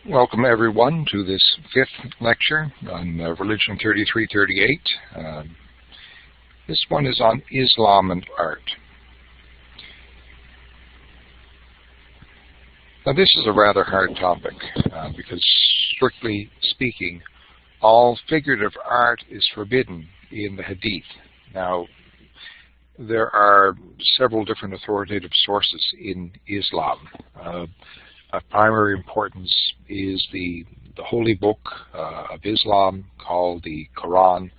Welcome everyone to this fifth lecture on Religion 3338. This one is on Islam and art. Now this is a rather hard topic because strictly speaking, all figurative art is forbidden in the Hadith. Now there are several different authoritative sources in Islam. Of primary importance is the holy book of Islam called the Quran,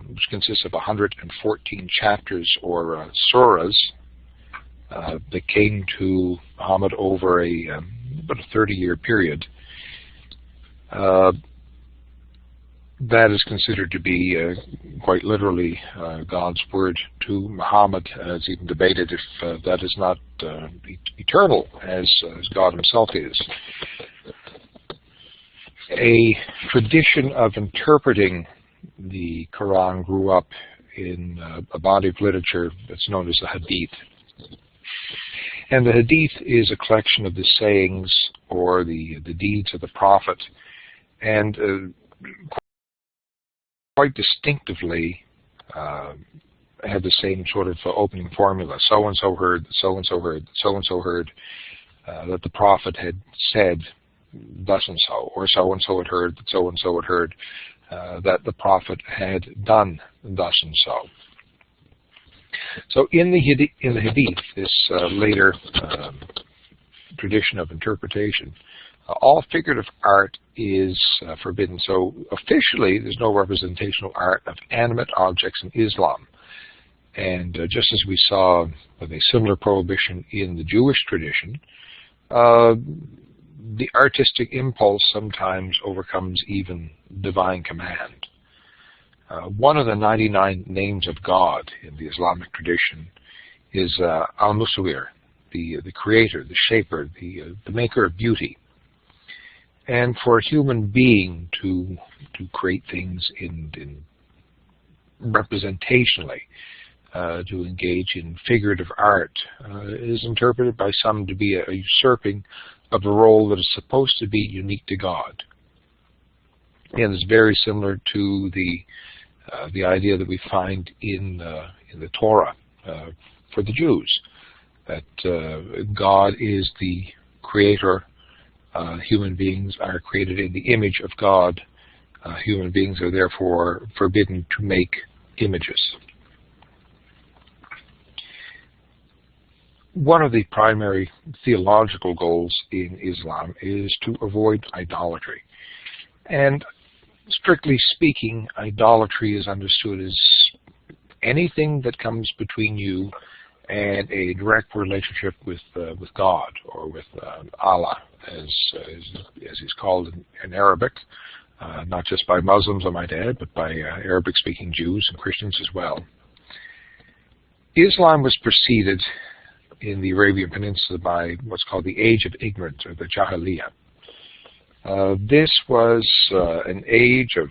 which consists of 114 chapters or surahs that came to Muhammad over about a 30-year period. That is considered to be quite literally God's word to Muhammad. It's even debated if that is not eternal, as God himself is. A tradition of interpreting the Quran grew up in a body of literature that's known as the Hadith. And the Hadith is a collection of the sayings or the deeds of the Prophet, and quite distinctively have the same sort of opening formula. So-and-so heard, so-and-so heard, so-and-so heard that the Prophet had said thus and so had heard that so-and-so had heard that the Prophet had done thus and so. So in the Hadith, this later tradition of interpretation, all figurative art is forbidden. So officially, there's no representational art of animate objects in Islam. And just as we saw with a similar prohibition in the Jewish tradition, the artistic impulse sometimes overcomes even divine command. One of the 99 names of God in the Islamic tradition is Al-Musawwir, the creator, the shaper, the maker of beauty. And for a human being to create things in representationally, to engage in figurative art, is interpreted by some to be a usurping of a role that is supposed to be unique to God. And it's very similar to the idea that we find in the Torah for the Jews, that God is the creator. Human beings are created in the image of God. Human beings are therefore forbidden to make images. One of the primary theological goals in Islam is to avoid idolatry. And strictly speaking, idolatry is understood as anything that comes between you and a direct relationship with God, or with Allah, as he's called in Arabic, not just by Muslims, I might add, but by Arabic-speaking Jews and Christians as well. Islam was preceded in the Arabian Peninsula by what's called the Age of Ignorance, or the Jahiliyyah. This was an age of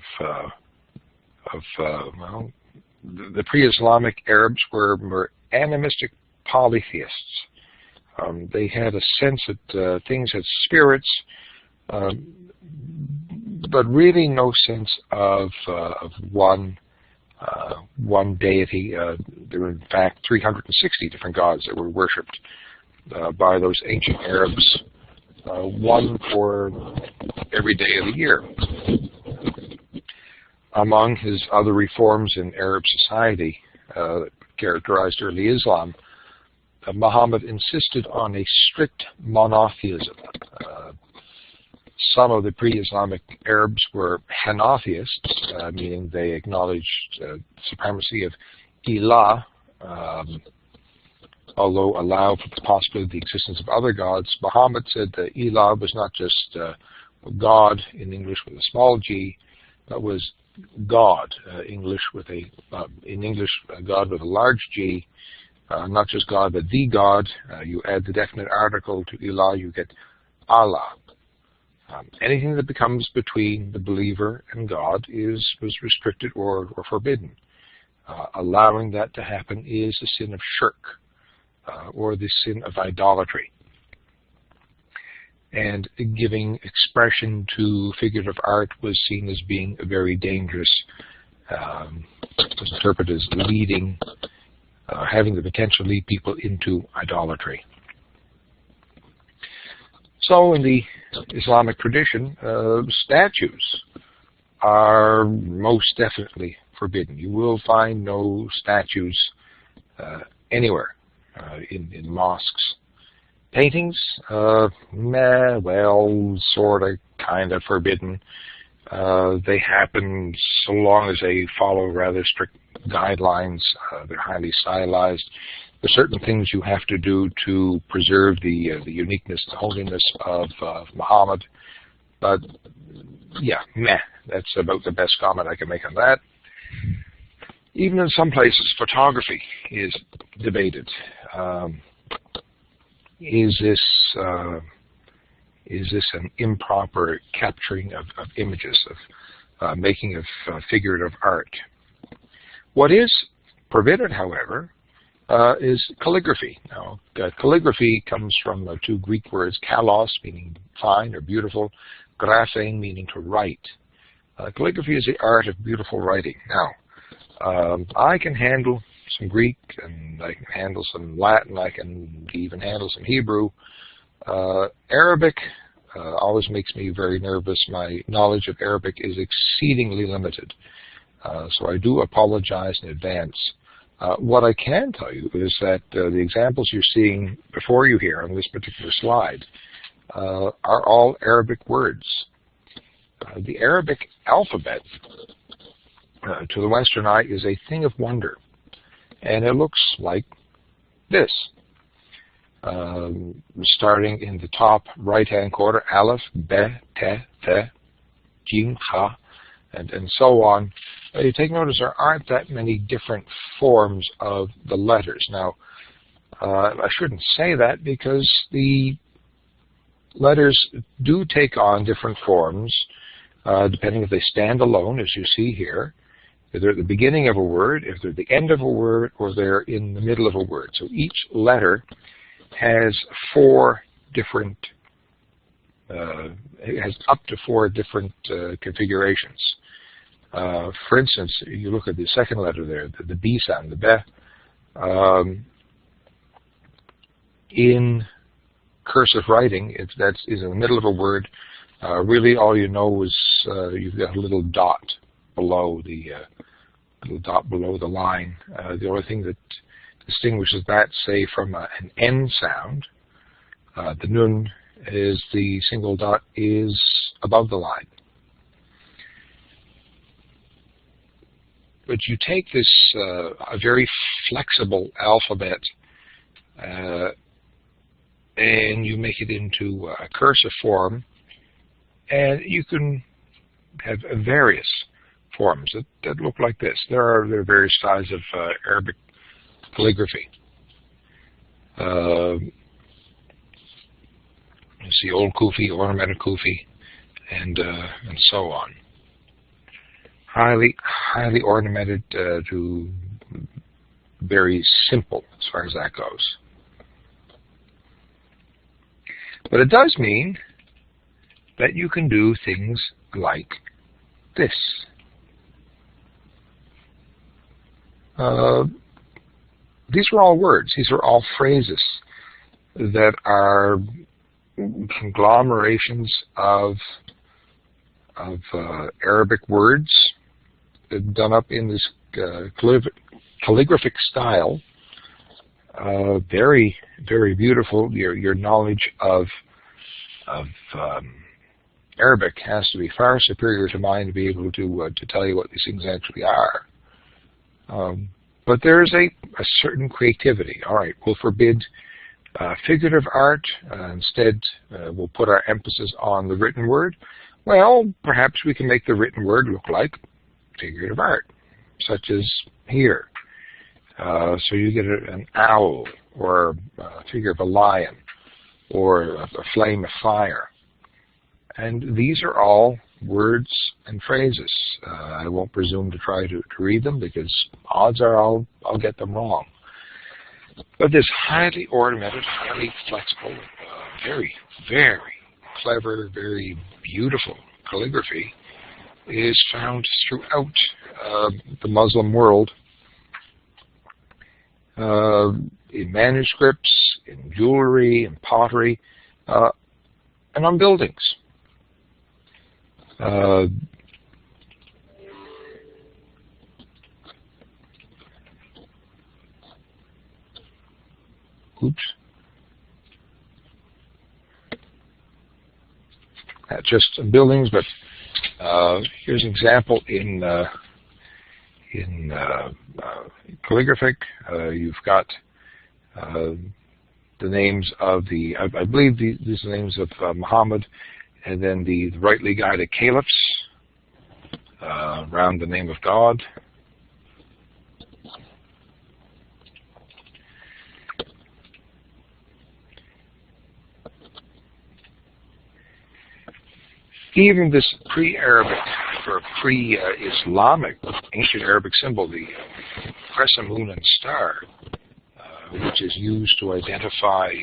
the pre-Islamic Arabs were animistic polytheists. They had a sense that things had spirits, but really no sense of one deity. There were in fact 360 different gods that were worshipped by those ancient Arabs, one for every day of the year. Among his other reforms in Arab society that characterized early Islam, Muhammad insisted on a strict monotheism. Some of the pre-Islamic Arabs were Hanafists, meaning they acknowledged supremacy of Ilah, although allowed for the possibility of the existence of other gods. Muhammad said that Ilah was not just God in English with a small g, but was God, in English God with a large G, not just God, but the God. You add the definite article to Ilah, you get Allah. Anything that becomes between the believer and God was restricted or forbidden. Allowing that to happen is the sin of shirk, or the sin of idolatry. and giving expression to figurative art was seen as being very dangerous, was interpreted as leading, having the potential to lead people into idolatry. So in the Islamic tradition, statues are most definitely forbidden. You will find no statues anywhere in mosques. Paintings, well, sort of, kind of forbidden. They happen so long as they follow rather strict guidelines. They're highly stylized. There's certain things you have to do to preserve the uniqueness, the holiness of Muhammad. But yeah, that's about the best comment I can make on that. Even in some places, photography is debated. Is this an improper capturing of images, of making of figurative art? What is prohibited, however, is calligraphy. Now, calligraphy comes from two Greek words, kalos, meaning fine or beautiful, graphein, meaning to write. Calligraphy is the art of beautiful writing. Now, I can handle some Greek, and I can handle some Latin, I can even handle some Hebrew. Arabic always makes me very nervous. My knowledge of Arabic is exceedingly limited, so I do apologize in advance. What I can tell you is that the examples you're seeing before you here on this particular slide are all Arabic words. The Arabic alphabet, to the Western eye, is a thing of wonder, and it looks like this. Starting in the top right-hand corner, Aleph, Be, Te, Fe, Jim, Ha, and so on. You take notice there aren't that many different forms of the letters. Now, I shouldn't say that because the letters do take on different forms depending if they stand alone, as you see here, if they're at the beginning of a word, if they're at the end of a word, or they're in the middle of a word. So each letter has has up to four different configurations. For instance, you look at the second letter there, the B sound, the Be. In cursive writing, if that is in the middle of a word, really all you know is you've got a little dot below the line. The only thing that distinguishes that, say, from an N sound, the Nun, is the single dot is above the line. But you take this a very flexible alphabet and you make it into a cursive form, and you can have various forms that look like this. There are various styles of Arabic calligraphy. You see old Kufi, ornamented Kufi, and so on. Highly ornamented to very simple as far as that goes. But it does mean that you can do things like this. These are all words. These are all phrases that are conglomerations of Arabic words done up in this calligraphic style. Very, very beautiful. Your knowledge of Arabic has to be far superior to mine to be able to tell you what these things actually are. But there's a certain creativity. All right, we'll forbid figurative art. Instead, we'll put our emphasis on the written word. Well, perhaps we can make the written word look like figurative art, such as here. So you get an owl, or a figure of a lion, or a flame of fire. And these are all words and phrases. I won't presume to try to read them, because odds are I'll get them wrong. But this highly ornamented, highly flexible, very, very clever, very beautiful calligraphy is found throughout the Muslim world, in manuscripts, in jewelry, in pottery, and on buildings. Oops. Not just buildings, but here's an example in calligraphic. You've got the names of the, I believe these are the names of Muhammad, and then the rightly guided caliphs around the name of God. Even this pre-Arabic or pre-Islamic ancient Arabic symbol, the crescent moon and star, which is used to identify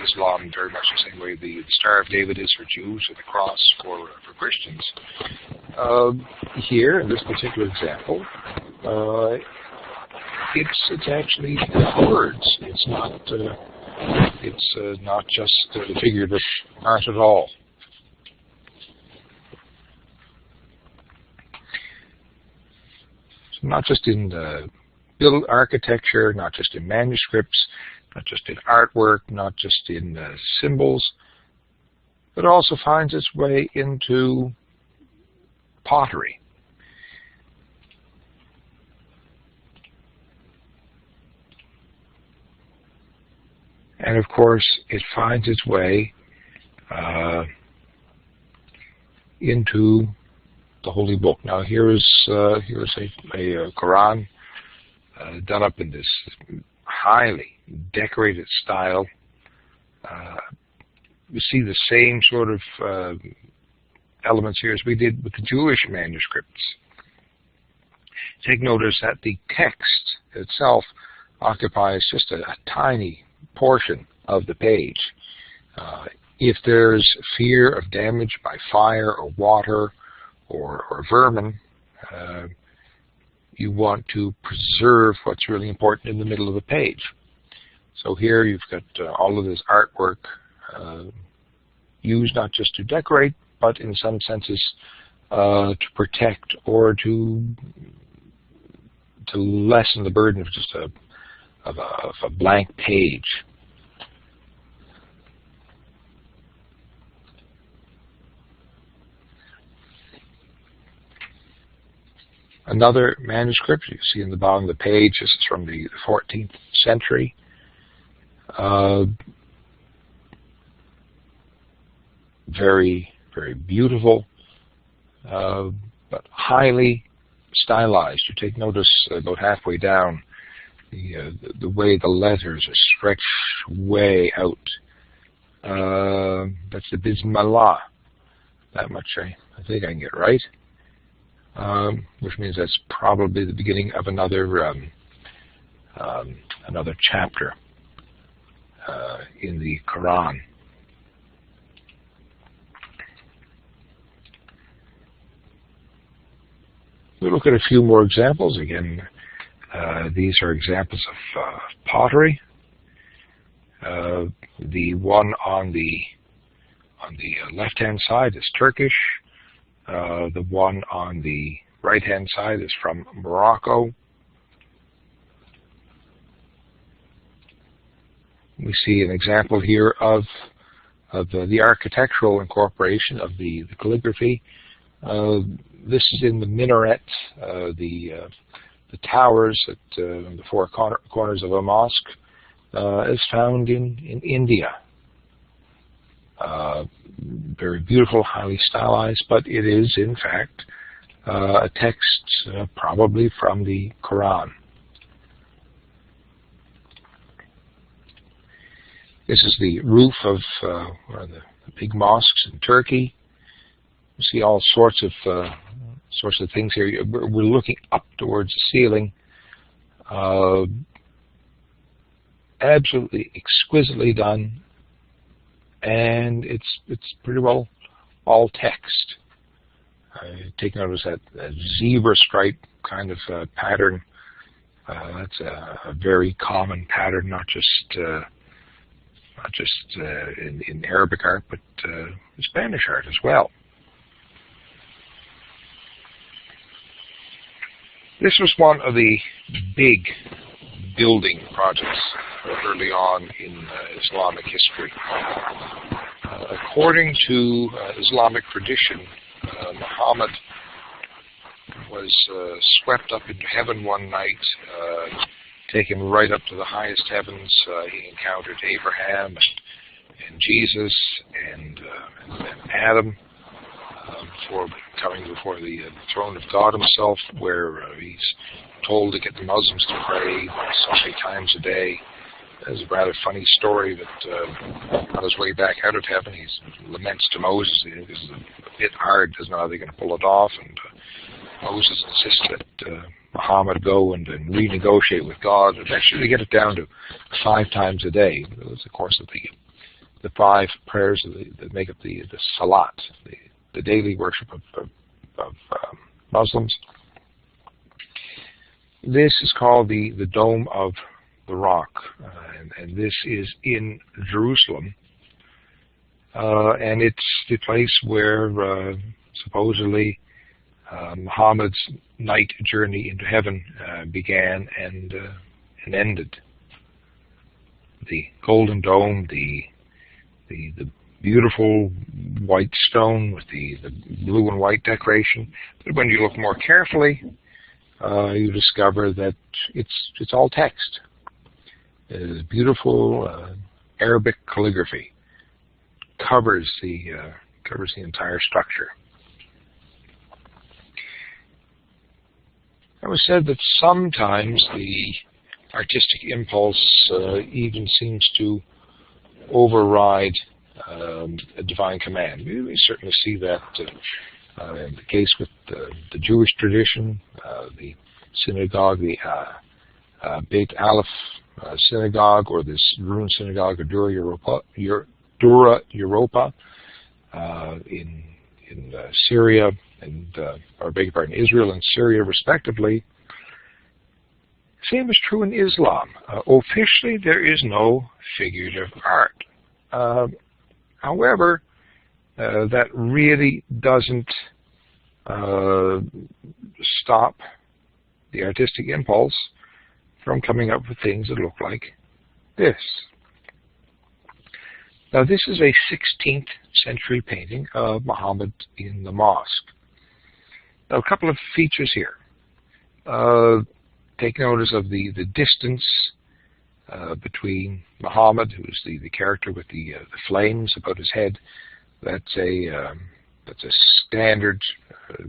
Islam very much the same way the Star of David is for Jews or the cross for Christians. Here, in this particular example, it's actually words. It's not just figurative art at all. Not just in build architecture, not just in manuscripts, not just in artwork, not just in symbols, but it also finds its way into pottery. And of course, it finds its way into the Holy Book. Now here is a Quran done up in this highly decorated style. We see the same sort of elements here as we did with the Jewish manuscripts. Take notice that the text itself occupies just a tiny portion of the page. If there's fear of damage by fire or water or vermin, you want to preserve what's really important in the middle of the page. So here you've got all of this artwork used not just to decorate, but in some senses to protect or to lessen the burden of just a blank page. Another manuscript you see in the bottom of the page. This is from the 14th century. Very, very beautiful, but highly stylized. You take notice about halfway down the way the letters are stretched way out. That's the Bismillah. That much I think I can get right. Which means that's probably the beginning of another chapter in the Quran. We'll look at a few more examples. Again, these are examples of pottery. The one on the left-hand side is Turkish. The one on the right-hand side is from Morocco. We see an example here of the architectural incorporation of the calligraphy. This is in the minaret, the towers at the four corners of a mosque, is found in India. Very beautiful, highly stylized, but it is in fact a text probably from the Quran. This is the roof of one of the big mosques in Turkey. You see all sorts of things here. We're looking up towards the ceiling. Absolutely exquisitely done. and it's pretty well all text. Take notice that zebra stripe kind of pattern. That's a very common pattern, not just in Arabic art, but Spanish art as well. This was one of the big building projects early on in Islamic history. According to Islamic tradition, Muhammad was swept up into heaven one night, taken right up to the highest heavens. He encountered Abraham and Jesus and Adam before coming before the throne of God himself, where he's told to get the Muslims to pray so many times a day. There's a rather funny story that on his way back out of heaven, he laments to Moses. This is a bit hard, doesn't know how they're going to pull it off, and Moses insists that Muhammad go and renegotiate with God. Eventually they get it down to 5 times a day. It was, of course, the 5 prayers that make up the salat, the daily worship of Muslims. This is called the Dome of the Rock, and this is in Jerusalem, and it's the place where supposedly Muhammad's night journey into heaven began and ended. The golden dome, the beautiful white stone with the blue and white decoration. But when you look more carefully, you discover that it's all text. It is beautiful Arabic calligraphy. Covers the entire structure. It was said that sometimes the artistic impulse even seems to override a divine command. We certainly see that in the case with the Jewish tradition, the synagogue, the Beit Aleph synagogue, or this ruined synagogue of Dura Europa in Syria, and or beg your pardon, Israel and Syria respectively. Same is true in Islam. Officially, there is no figurative art. However, that really doesn't stop the artistic impulse from coming up with things that look like this. Now, this is a 16th century painting of Muhammad in the mosque. Now, a couple of features here. Take notice of the distance between Muhammad, who is the character with the flames above his head. That's a standard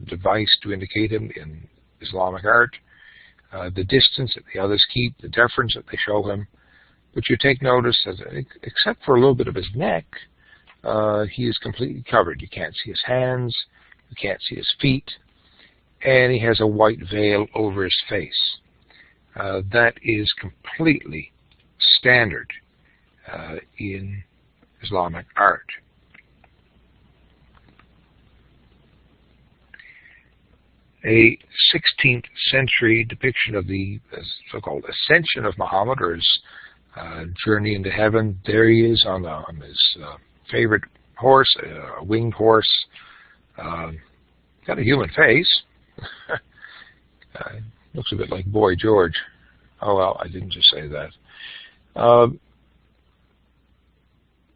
device to indicate him in Islamic art. The distance that the others keep, the deference that they show him. But you take notice that, except for a little bit of his neck, he is completely covered. You can't see his hands, you can't see his feet, and he has a white veil over his face. That is completely standard in Islamic art. A 16th century depiction of the so-called ascension of Muhammad, or his journey into heaven. There he is on his favorite horse, a winged horse. Got a human face. Looks a bit like Boy George. Oh well, I didn't just say that.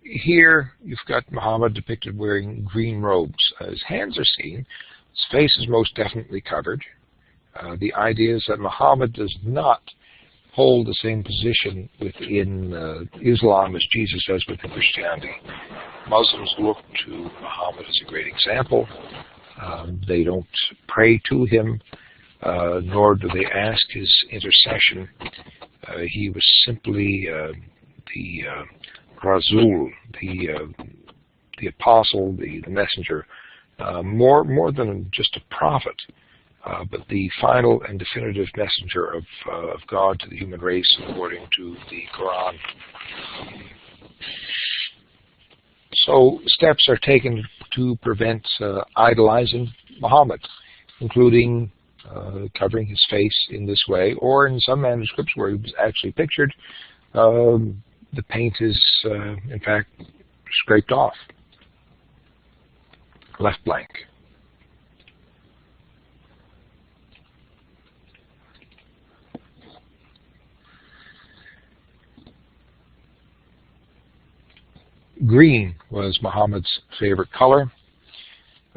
Here you've got Muhammad depicted wearing green robes. His hands are seen. His face is most definitely covered. The idea is that Muhammad does not hold the same position within Islam as Jesus does within Christianity. Muslims look to Muhammad as a great example. They don't pray to him, nor do they ask his intercession. He was simply the Rasul, the apostle, the messenger, more than just a prophet, but the final and definitive messenger of God to the human race, according to the Quran. So steps are taken to prevent idolizing Muhammad, including covering his face in this way, or in some manuscripts where he was actually pictured, the paint is in fact scraped off, left blank. Green was Muhammad's favorite color.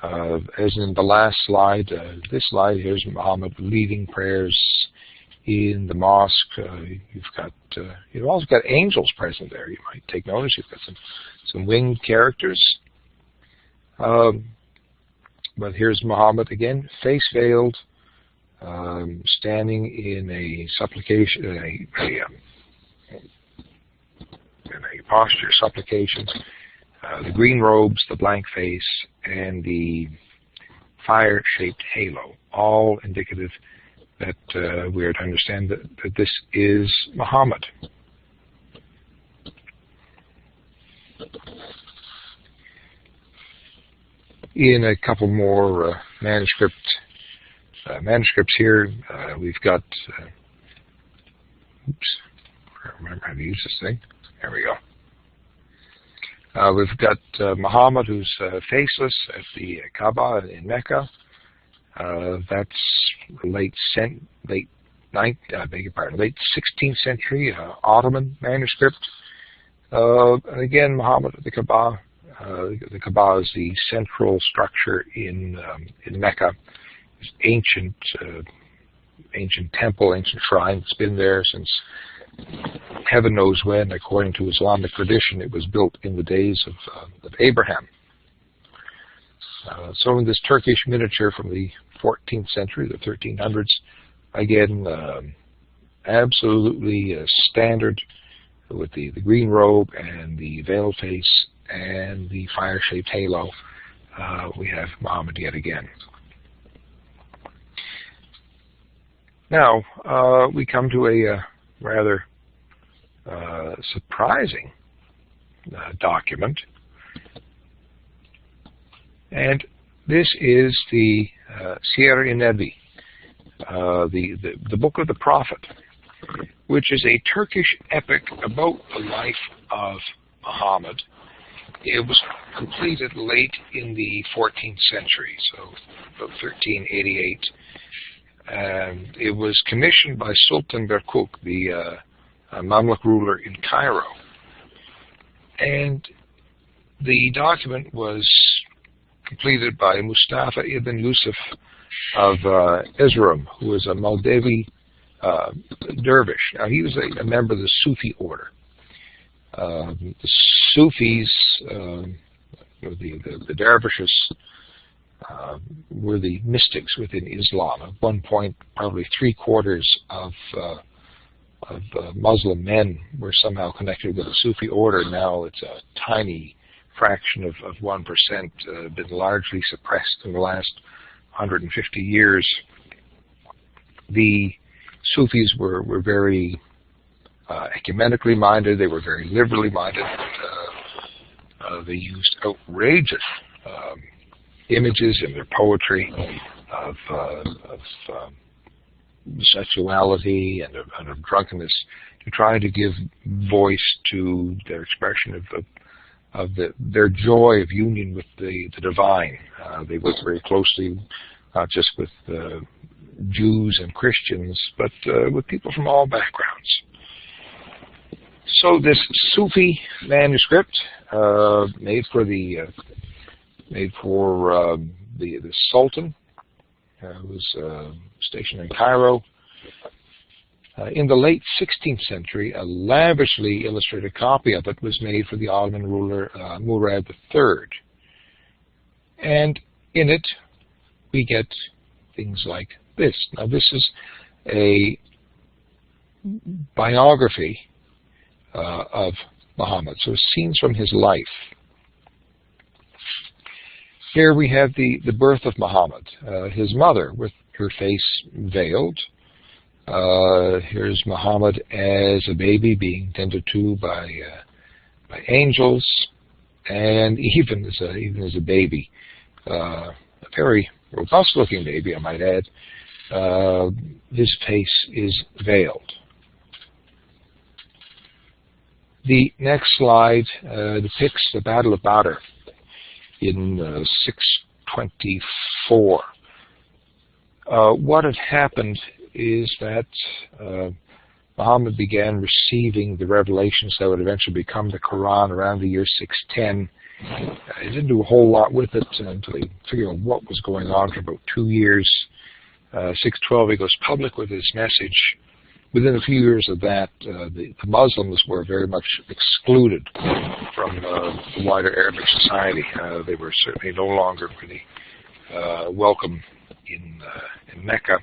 As in the last slide, this slide, here's Muhammad leading prayers in the mosque. You've also got angels present there. You might take notice. You've got some winged characters. But here's Muhammad again, face veiled, standing in a supplication, in a posture of supplication. The green robes, the blank face, and the fire-shaped halo, all indicative that we are to understand that this is Muhammad. In a couple more manuscripts here, we've got, oops, I don't remember how to use this thing. There we go. We've got Muhammad, who's faceless at the Kaaba in Mecca. That's late 16th century Ottoman manuscript. And again, Muhammad at the Kaaba. The Kaaba is the central structure in Mecca. It's ancient temple, ancient shrine. It's been there since heaven knows when. According to Islamic tradition, it was built in the days of Abraham. So in this Turkish miniature from the 14th century, the 1300s, again, absolutely standard with the green robe and the veiled face and the fire-shaped halo. We have Muhammad yet again. Now, we come to a rather surprising document, and this is the Siyar-i-Nebi, the Book of the Prophet, which is a Turkish epic about the life of Muhammad. It was completed late in the 14th century, so about 1388. It was commissioned by Sultan Berkuk, the Mamluk ruler in Cairo. And the document was completed by Mustafa ibn Yusuf of Erzurum, who was a Moldavi dervish. Now, he was a member of the Sufi order. The Sufis, the dervishes, were the mystics within Islam. At one point, probably 3/4 of Muslim men were somehow connected with the Sufi order. Now it's a tiny fraction of 1%, been largely suppressed in the last 150 years. The Sufis were very ecumenically minded. They were very liberally minded. They used outrageous images in their poetry of sexuality and of drunkenness to try to give voice to their expression of their joy of union with the divine. They worked very closely, not just with Jews and Christians, but with people from all backgrounds. So this Sufi manuscript, made for the Sultan, who was stationed in Cairo. In the late 16th century, a lavishly illustrated copy of it was made for the Ottoman ruler Murad III. And in it, we get things like this. Now, this is a biography of Muhammad, so scenes from his life. Here we have the birth of Muhammad, his mother with her face veiled. Here's Muhammad as a baby being tended to by angels. and even as a baby, a very robust-looking baby, I might add, his face is veiled. The next slide depicts the Battle of Badr in 624. What had happened is that Muhammad began receiving the revelations that would eventually become the Quran around the year 610. He didn't do a whole lot with it until he figured out what was going on for about 2 years. 612, he goes public with his message. Within a few years of that, the Muslims were very much excluded from the wider Arabic society. They were certainly no longer really welcome in Mecca.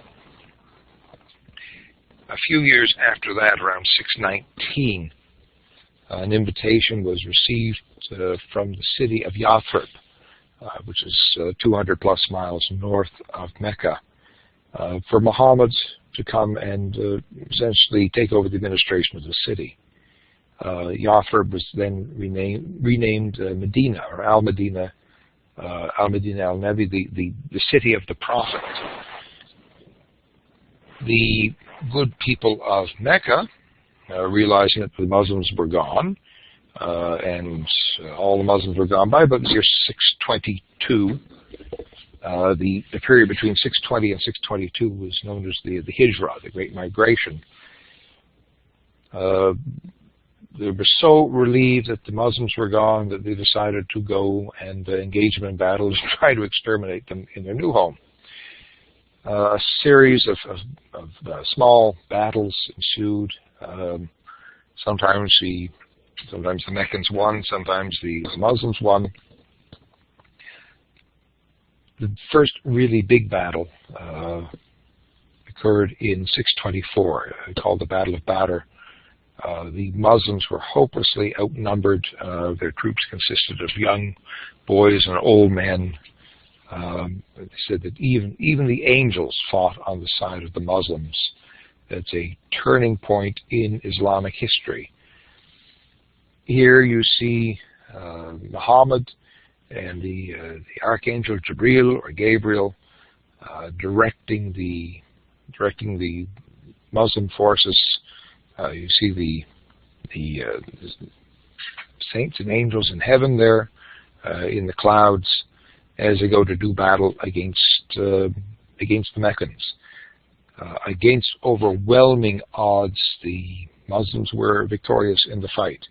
A few years after that, around 619, an invitation was received from the city of Yathrib, which is 200 plus miles north of Mecca, for Muhammad to come and essentially take over the administration of the city. Yathrib was then renamed Medina, or Al-Medina, Al-Medina al-Nabi, the city of the Prophet. The good people of Mecca, realizing that the Muslims were gone, and all the Muslims were gone by about the year 622. The period between 620 and 622 was known as the Hijrah, the Great Migration. They were so relieved that the Muslims were gone that they decided to go and engage them in battles and try to exterminate them in their new home. A series of small battles ensued. Sometimes the Meccans won, sometimes the Muslims won. The first really big battle occurred in 624, called the Battle of Badr. The Muslims were hopelessly outnumbered. Their troops consisted of young boys and old men. They said that even the angels fought on the side of the Muslims. That's a turning point in Islamic history. Here you see Muhammad and the Archangel Jibril, or Gabriel, directing the Muslim forces. You see the saints and angels in heaven there in the clouds as they go to do battle against the Meccans. Against overwhelming odds, the Muslims were victorious in the fight.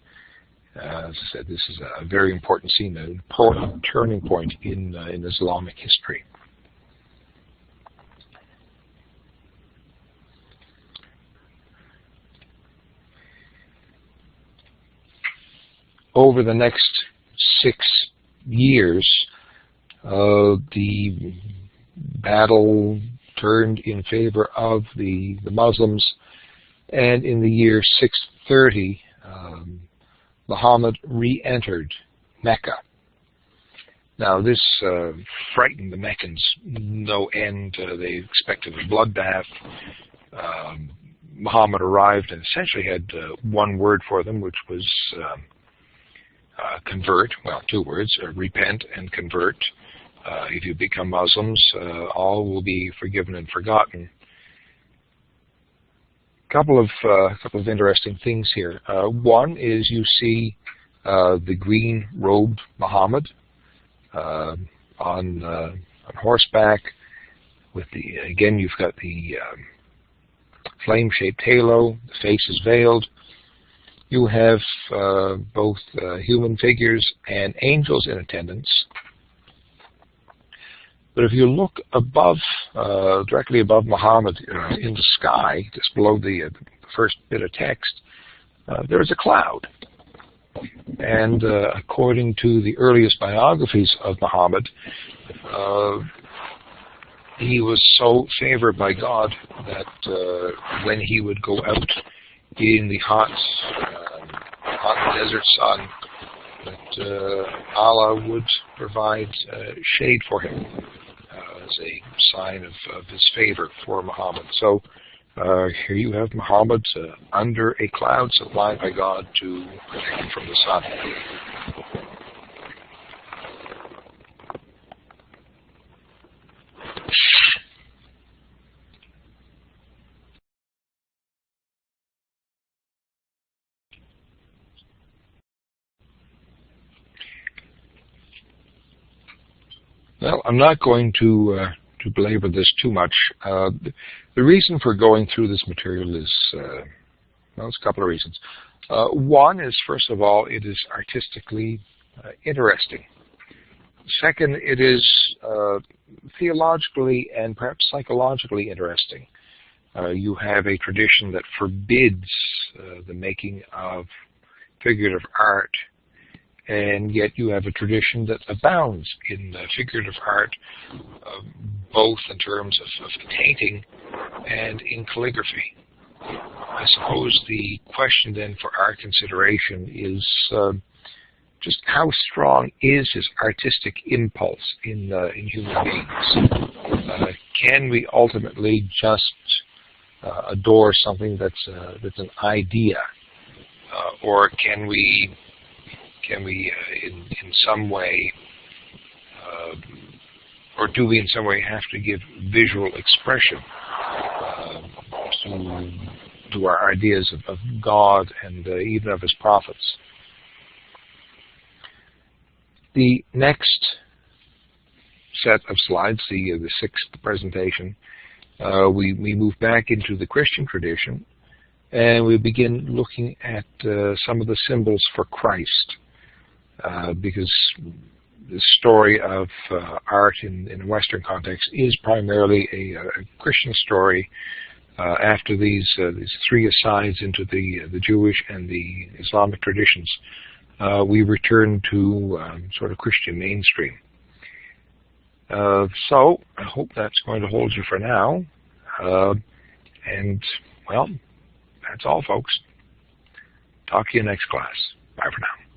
As I said, this is a very important scene, an important turning point in Islamic history. Over the next 6 years, the battle turned in favor of the Muslims, and in the year 630, Muhammad re-entered Mecca. Now this frightened the Meccans no end. They expected a bloodbath. Muhammad arrived and essentially had one word for them, which was convert. Well, 2 words, repent and convert. If you become Muslims, all will be forgiven and forgotten. Couple of interesting things here. One is you see the green-robed Muhammad on horseback. With again, you've got the flame-shaped halo. The face is veiled. You have both human figures and angels in attendance. But if you look above, directly above Muhammad in the sky, just below the first bit of text, there is a cloud. And according to the earliest biographies of Muhammad, he was so favored by God that when he would go out in the hot desert sun, that Allah would provide shade for him as a sign of his favor for Muhammad. So here you have Muhammad under a cloud supplied by God to protect him from the sun. Well, I'm not going to belabor this too much. The reason for going through this material is, well, there's a couple of reasons. One is, first of all, it is artistically interesting. Second, it is theologically and perhaps psychologically interesting. You have a tradition that forbids the making of figurative art, and yet you have a tradition that abounds in figurative art, both in terms of painting and in calligraphy. I suppose the question then for our consideration is just how strong is his artistic impulse in human beings? Can we ultimately just adore something that's an idea, or can we in some way, or do we in some way have to give visual expression to our ideas of God and even of his prophets? The next set of slides, the sixth presentation, we move back into the Christian tradition, and we begin looking at some of the symbols for Christ, because the story of art in a Western context is primarily a Christian story. After these three asides into the Jewish and the Islamic traditions, we return to sort of Christian mainstream. So I hope that's going to hold you for now. And, well, that's all, folks. Talk to you next class. Bye for now.